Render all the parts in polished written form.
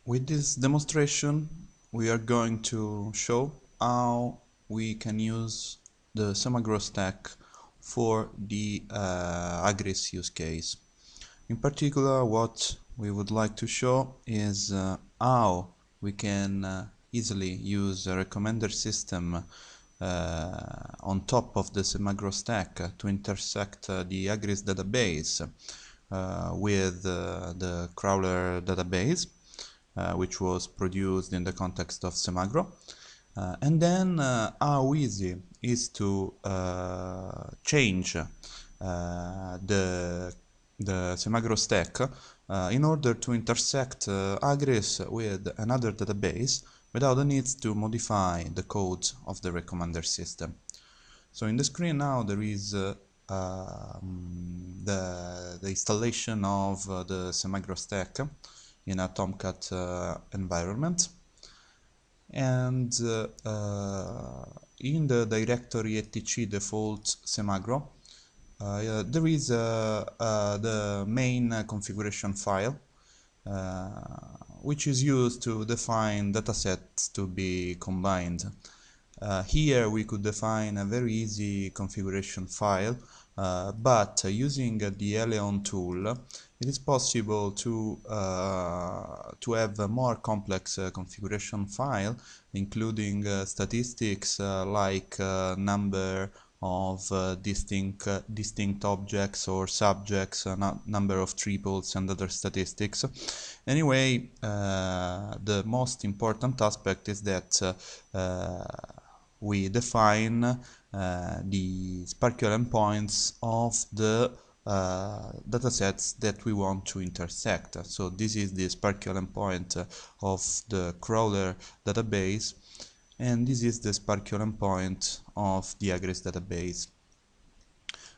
With this demonstration, we are going to show how we can use the SemaGrow Stack for the Agris use case. In particular, what we would like to show is how we can easily use a recommender system on top of the SemaGrow Stack to intersect the Agris database with the crawler database, which was produced in the context of SemaGrow. And then how easy is to change the SemaGrow stack in order to intersect Agris with another database without the need to modify the code of the recommender system. So in the screen now there is the installation of the SemaGrow stack in a Tomcat environment, and in the directory etc default SemaGrow there is the main configuration file which is used to define datasets to be combined. Here we could define a very easy configuration file, but using the Eleon tool it is possible to have a more complex configuration file, including statistics like number of distinct objects or subjects, number of triples and other statistics. Anyway, the most important aspect is that we define the SPARQL endpoints of the datasets that we want to intersect. So this is the SPARQL endpoint of the crawler database, and this is the SPARQL endpoint of the Agris database.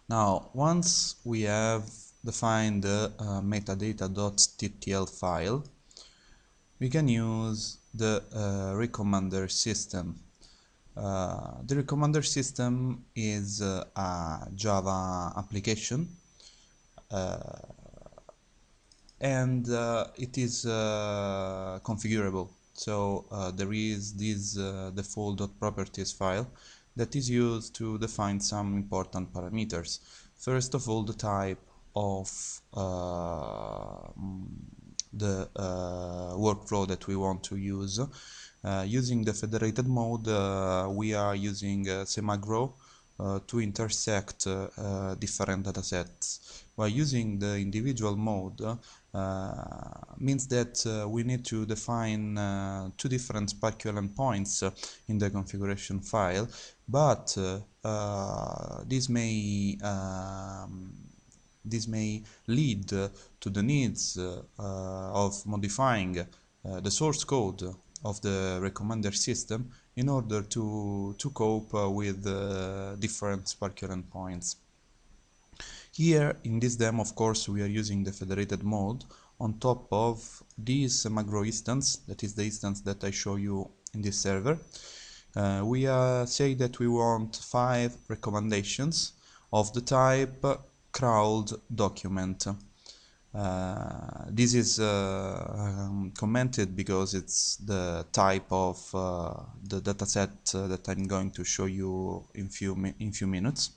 Now, once we have defined the metadata.ttl file, we can use the recommender system. The recommender system is a Java application, and it is configurable. So there is this default.properties file that is used to define some important parameters. First of all, the type of the workflow that we want to use. Using the federated mode, we are using SemaGrow to intersect different datasets, while using the individual mode means that we need to define two different SPARQL endpoints in the configuration file, but this may lead to the needs of modifying the source code of the recommender system in order to cope with different SPARQL endpoints. Here in this demo, of course, we are using the federated mode on top of this SemaGrow instance, that is the instance that I show you in this server. We say that we want 5 recommendations of the type crawled document. This is commented because it's the type of the dataset that I'm going to show you in few minutes.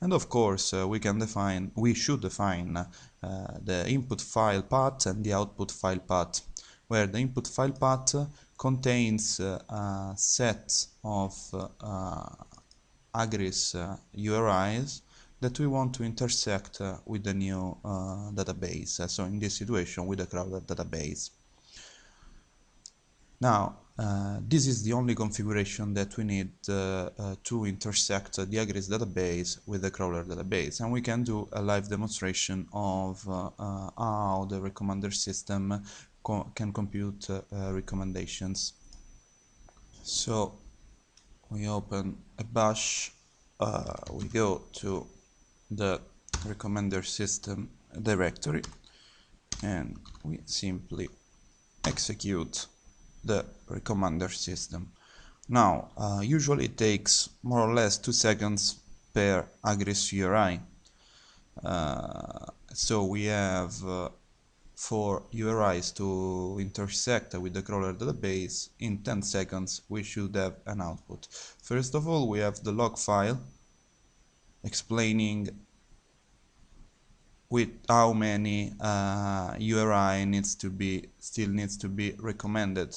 And of course, we should define the input file path and the output file path, where the input file path contains a set of Agris URIs that we want to intersect with the new database, so in this situation with the crawler database. Now, this is the only configuration that we need to intersect the Agris database with the crawler database, and we can do a live demonstration of how the recommender system can compute recommendations. So we open a bash, we go to the recommender system directory, and we simply execute the recommender system. Now, usually it takes more or less 2 seconds per Agris URI. So we have for URIs to intersect with the crawler database, in 10 seconds we should have an output. First of all, we have the log file explaining with how many URI still needs to be recommended.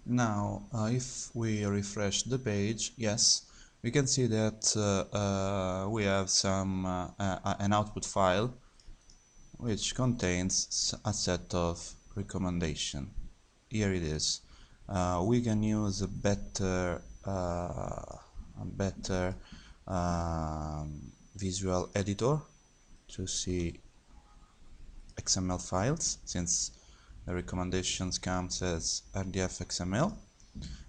Now, if we refresh the page, yes, we can see that we have an output file which contains a set of recommendation. Here it is. We can use a better visual editor to see XML files, since the recommendations comes as RDF XML.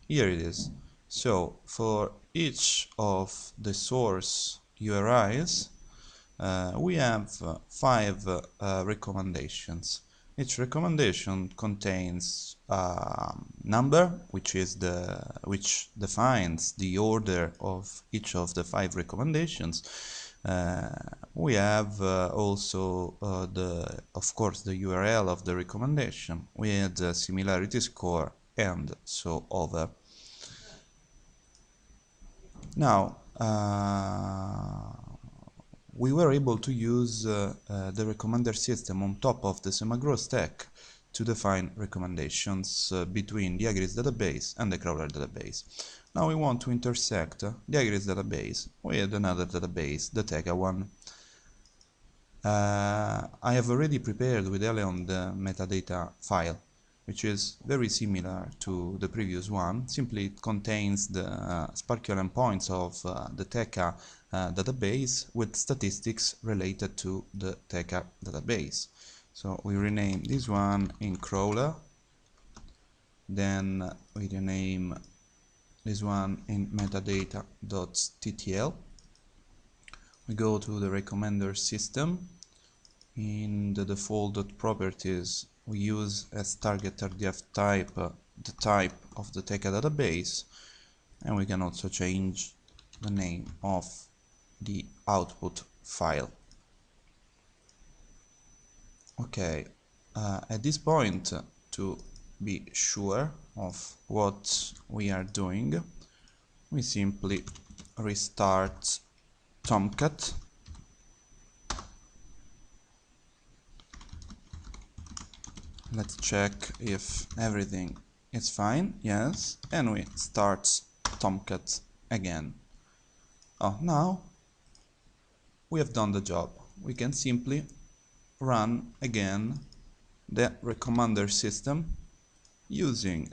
Here it is. So for each of the source URIs, we have 5 recommendations. Each recommendation contains a number, which defines the order of each of the 5 recommendations. We have also of course the URL of the recommendation with the similarity score and so over. Now, we were able to use the recommender system on top of the SemaGrow stack to define recommendations between the Agris database and the crawler database. Now we want to intersect the Agris database with another database, the Tega one. I have already prepared with Eleon the metadata file, which is very similar to the previous one. Simply it contains the SPARQL endpoints of the Tega database with statistics related to the Tega database. So we rename this one in crawler, then we rename this one in metadata.ttl. We go to the recommender system. In the default properties, we use as target RDF type the type of the Tega database, and we can also change the name of the output file. Okay, at this point, to be sure of what we are doing, we simply restart Tomcat. Let's check if everything is fine. Yes, and we start Tomcat again. Oh, now we have done the job. We can simply run again the recommender system using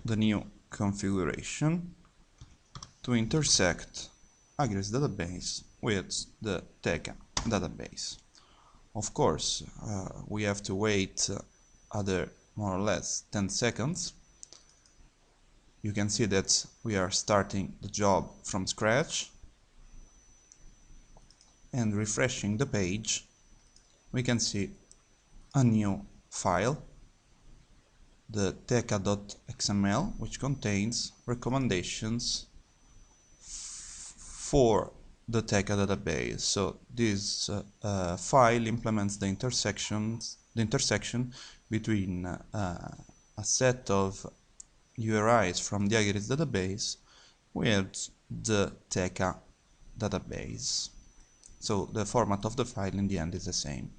the new configuration to intersect Agris database with the Tega database. Of course, we have to wait other more or less 10 seconds. You can see that we are starting the job from scratch, and refreshing the page we can see a new file, the tega.xml, which contains recommendations for the Tega database. So this file implements the intersection between a set of URIs from the Agris database with the Tega database. So the format of the file in the end is the same.